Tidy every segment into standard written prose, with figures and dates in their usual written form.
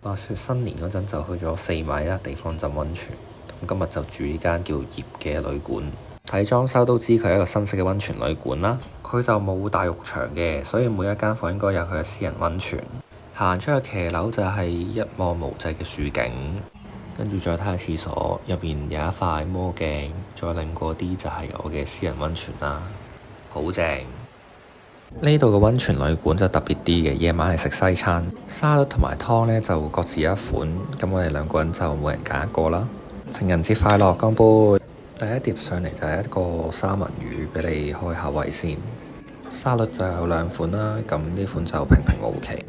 話說新年嗰陣就去咗4米啦地方浸温泉，咁今日就住呢間叫葉嘅旅館。睇裝修都知佢係一個新式嘅温泉旅館啦。佢就冇大浴場嘅，所以每一間房應該有佢嘅私人温泉。行出去騎樓就係一望無際嘅樹景，跟住再睇下廁所入邊有一塊魔鏡，再擰過啲就係我嘅私人温泉啦，好正。呢度嘅温泉旅館就特別啲嘅，夜晚係食西餐，沙律同埋湯呢就各自一款，咁我哋2個人就每人揀一個啦。情人節快樂，乾杯！第一碟上嚟就係一個三文魚，俾你開下胃先。沙律就有2款啦，咁呢款就平平無奇。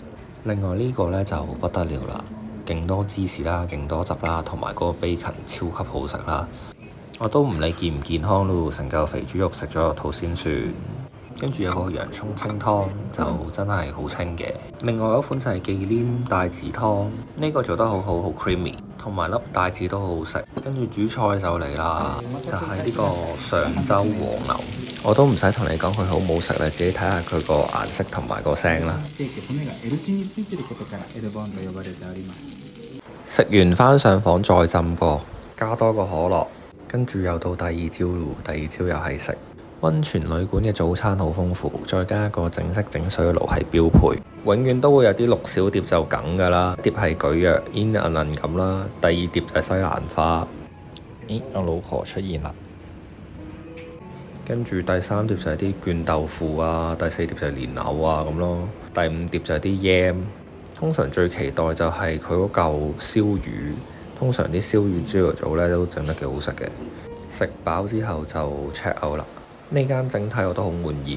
另外呢個呢就不得了啦，勁多芝士啦，勁多汁啦，同埋嗰個 bacon 超級好食啦。我都唔理健唔健康咯，成嚿肥豬肉食咗落肚先算。跟住有個洋葱清湯，就真係好清嘅。另外一款就係忌廉帶子湯，呢個做得好好，好 creamy，同埋粒帶子都好好食。跟住主菜就嚟啦，就係呢個上州和牛。我都唔使同你講佢好唔好食啦，自己睇下佢個顏色同埋個聲啦。食完返上房再浸過，加多個可樂，跟住又到第二朝咯。第二朝又係食。温泉旅館嘅早餐好豐富，再加一個整色整水嘅爐係標配。永遠都會有啲綠小碟就梗㗎啦，碟係蒟蒻煙韌韌咁啦。第二碟就係西蘭花。咦，我老婆出現啦。跟住第3碟就係啲絹豆腐啊，第4碟就係蓮藕啊咁咯。第5碟就係啲 yam。通常最期待就係佢嗰嚿燒魚，通常啲燒魚朝頭早呢都整得幾好食嘅。食飽之後就 check out 啦。呢間整體我都好滿意。